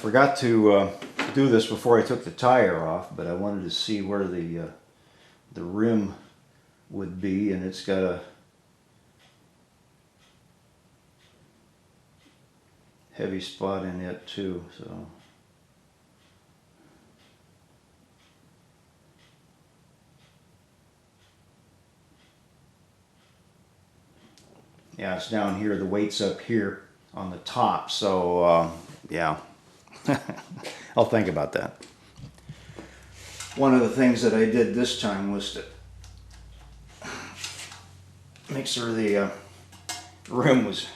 Forgot to do this before I took the tire off, but I wanted to see where the rim would be, and it's got a heavy spot in it too, so yeah, it's down here. The weight's up here on the top, so yeah. I'll think about that. One of the things that I did this time was to make sure the rim was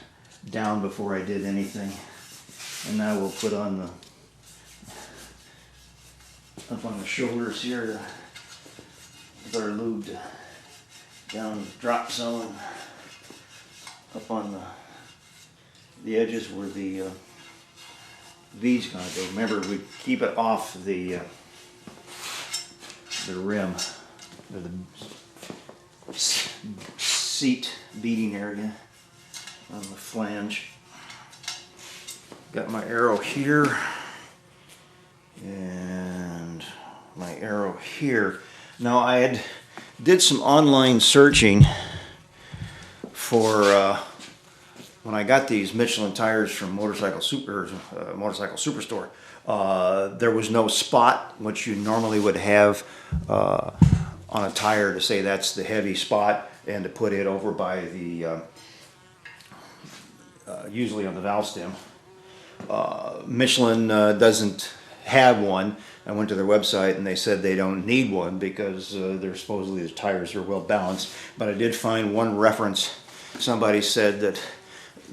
down before I did anything. And now we'll put on the up on the shoulders here with our lube down the drop zone, up on the edges where the V's gonna go. Remember, we keep it off the rim, or the seat beading area on the flange. Got my arrow here and my arrow here. Now I did some online searching for when I got these Michelin tires from Motorcycle Superstore. There was no spot, which you normally would have on a tire to say that's the heavy spot, and to put it over by the usually on the valve stem. Michelin doesn't have one. I went to their website and they said they don't need one because they're supposedly the tires are well balanced. But I did find one reference. Somebody said that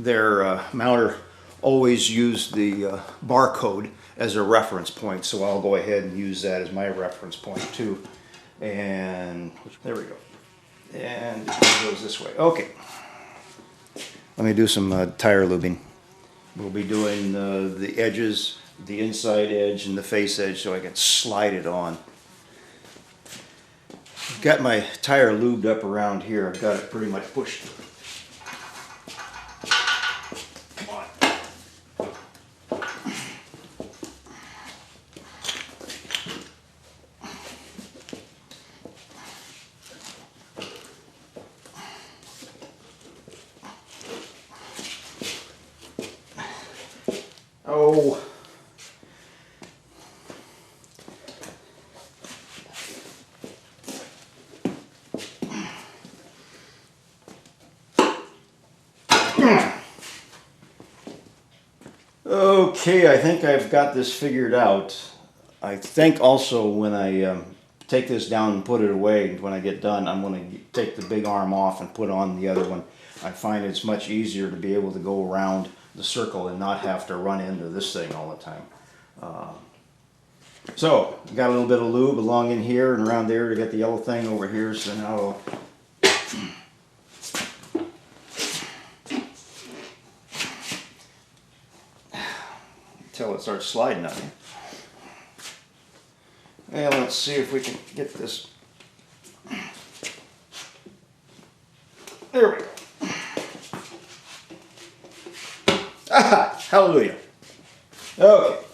their mounter always used the barcode as a reference point, so I'll go ahead and use that as my reference point too. And there we go. And it goes this way. Okay. Let me do some tire lubing. We'll be doing the edges, the inside edge and the face edge, so I can slide it on. I've got my tire lubed up around here. I've got it pretty much pushed. Come on. Oh. Okay, I think I've got this figured out. I think also when I take this down and put it away, when I get done, I'm going to take the big arm off and put on the other one. I find it's much easier to be able to go around the circle and not have to run into this thing all the time. So, got a little bit of lube along in here and around there to get the yellow thing over here, so now I'll until it starts sliding on me. And let's see if we can get this. There we go. Aha! Hallelujah. Okay.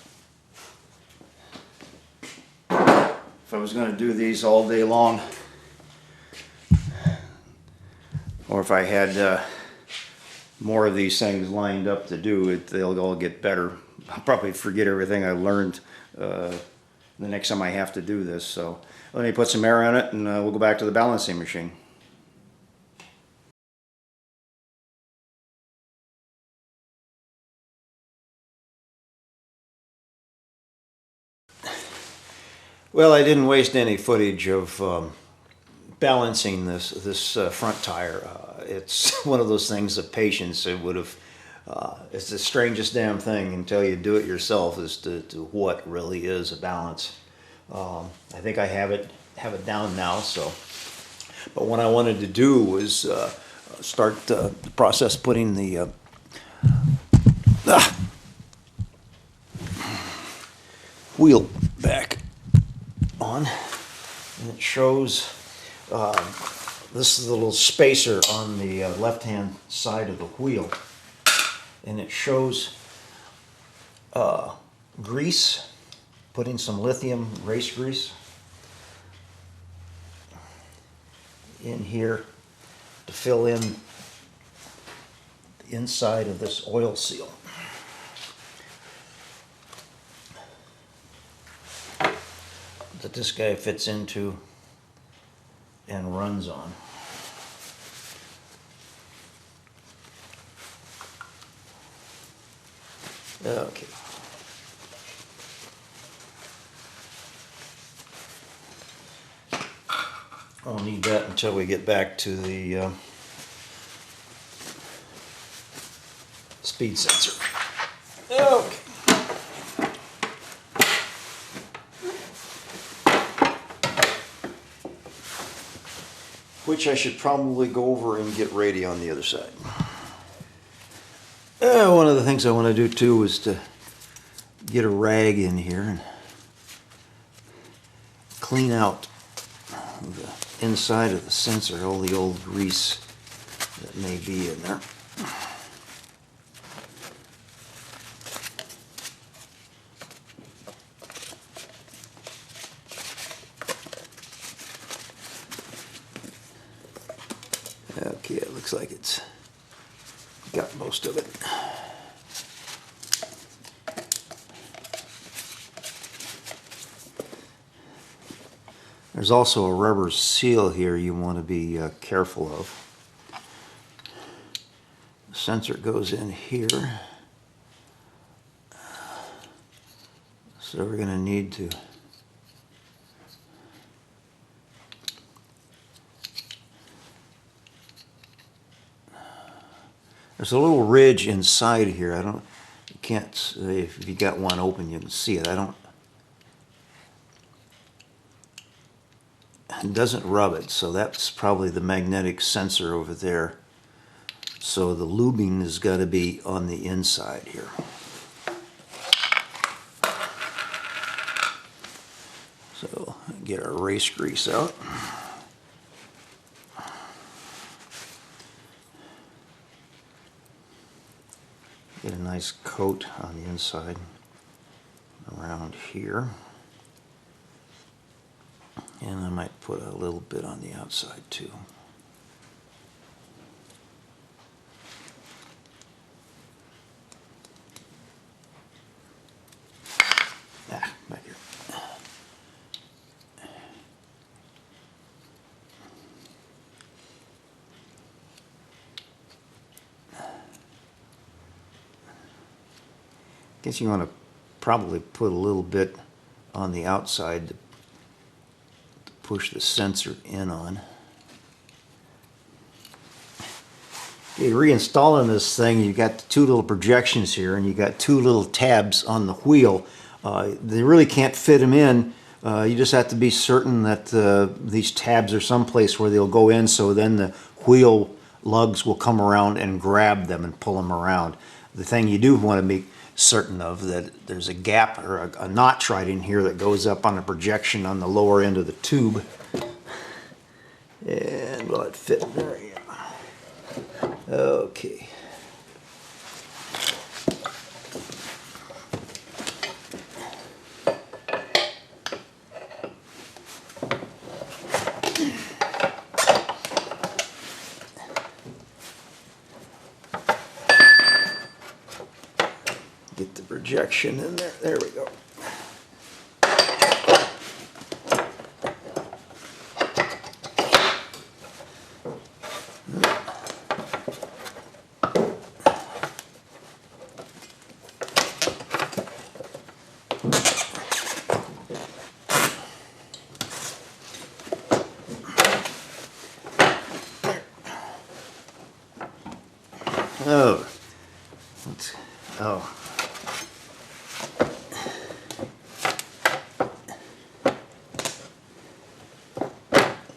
If I was going to do these all day long, or if I had more of these things lined up to do, they'll all get better. I'll probably forget everything I learned the next time I have to do this. So let me put some air on it and we'll go back to the balancing machine. Well, I didn't waste any footage of balancing this front tire. It's one of those things of patience. It would have. It's the strangest damn thing until you do it yourself as to what really is a balance. I think I have it down now. So, but what I wanted to do was start the process putting the wheel back on, and it shows this is the little spacer on the left hand side of the wheel, and it shows grease, putting some lithium race grease in here to fill in the inside of this oil seal. That this guy fits into and runs on. Okay. I'll need that until we get back to the speed sensor. Okay. Which I should probably go over and get ready on the other side. One of the things I want to do too is to get a rag in here and clean out the inside of the sensor, all the old grease that may be in there. Okay, it looks like it's got most of it. There's also a rubber seal here you want to be careful of. The sensor goes in here. So we're going to need to there's a little ridge inside here. You can't, if you got one open, you can see it. It doesn't rub it, so that's probably the magnetic sensor over there. So the lubing has got to be on the inside here. So get our race grease out. Get a nice coat on the inside around here. And I might put a little bit on the outside too. Back here. Guess you want to probably put a little bit on the outside to push the sensor in on. Okay, reinstalling this thing, you got the two little projections here, and you got two little tabs on the wheel. They really can't fit them in. You just have to be certain that these tabs are someplace where they'll go in, so then the wheel lugs will come around and grab them and pull them around. The thing you do want to be certain of, that there's a gap or a notch right in here that goes up on a projection on the lower end of the tube. And will it fit in there? Yeah. Okay. Get the projection in there. There we go. Oh. Oh.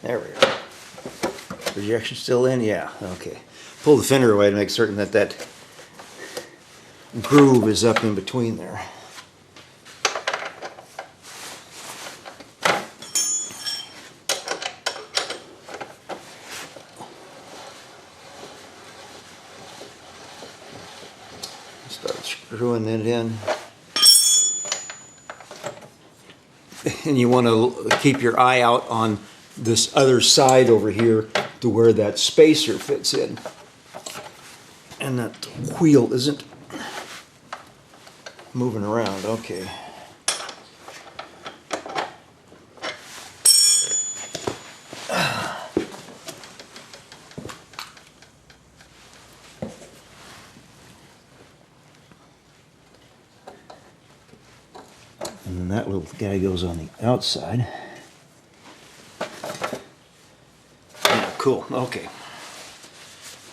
There we go. Projection still in? Yeah, okay. Pull the fender away to make certain that that groove is up in between there. Start screwing it in. and you want to keep your eye out on this other side over here to where that spacer fits in. And that wheel isn't moving around. Okay. And that little guy goes on the outside. Yeah, cool. Okay.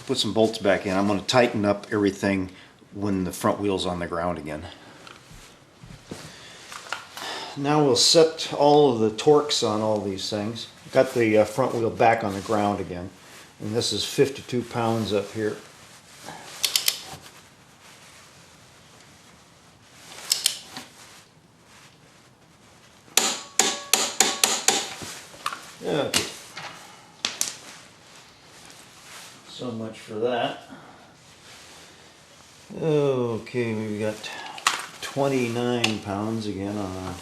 Put some bolts back in. I'm going to tighten up everything when the front wheel's on the ground again. Now we'll set all of the torques on all these things. Got the front wheel back on the ground again. And this is 52 pounds up here. Okay. So much for that. Okay, we've got 29 pounds again on our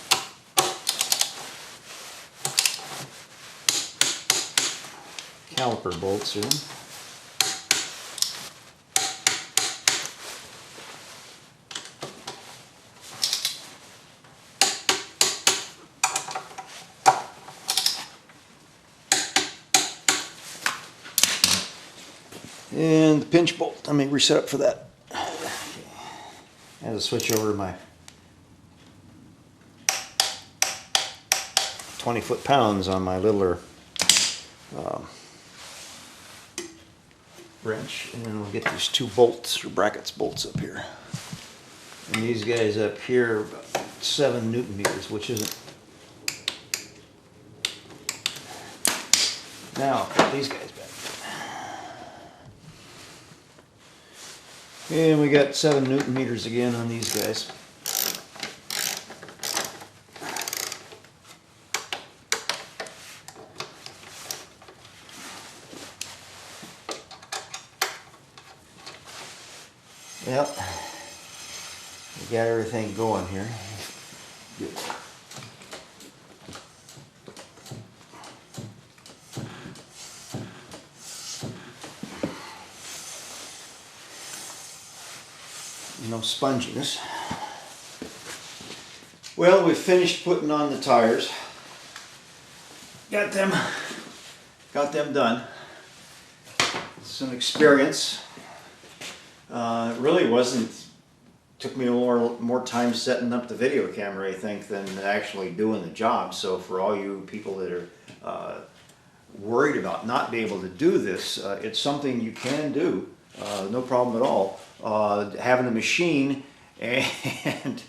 caliper bolts here. And the pinch bolt, let me reset up for that. I have to switch over to my 20 foot-pounds on my littler wrench, and then we'll get these two bolts or brackets bolts up here. And these guys up here are about 7 Newton meters, which isn't. Now, put these guys back. And we got 7 Newton meters again on these guys. Yep. We got everything going here. Good. No sponginess. Well, we finished putting on the tires. Got them done. Some experience. It really wasn't. Took me more time setting up the video camera, I think, than actually doing the job. So for all you people that are worried about not being able to do this, it's something you can do. No problem at all. Having a machine and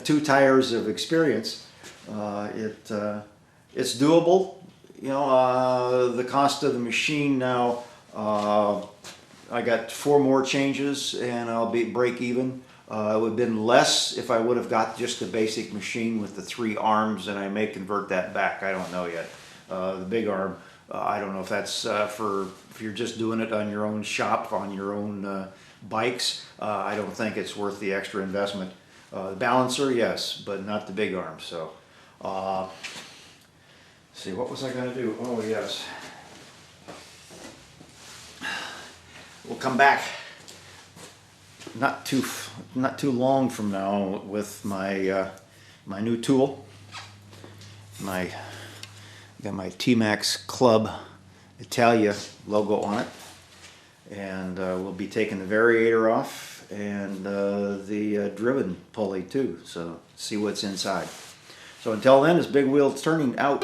2 tires of experience, it's doable. You know, the cost of the machine now, I got 4 more changes and I'll be break even. It would have been less if I would have got just the basic machine with the 3 arms, and I may convert that back. I don't know yet. The big arm, I don't know if that's for if you're just doing it on your own shop, on your own bikes. I don't think it's worth the extra investment. The balancer, yes, but not the big arm. So, see, what was I going to do? Oh, yes. We'll come back not too long from now with my my new tool. Got my T-Max Club Italia logo on it, and we'll be taking the variator off and the driven pulley too, so see what's inside. So until then, it's Big Wheel Turning out.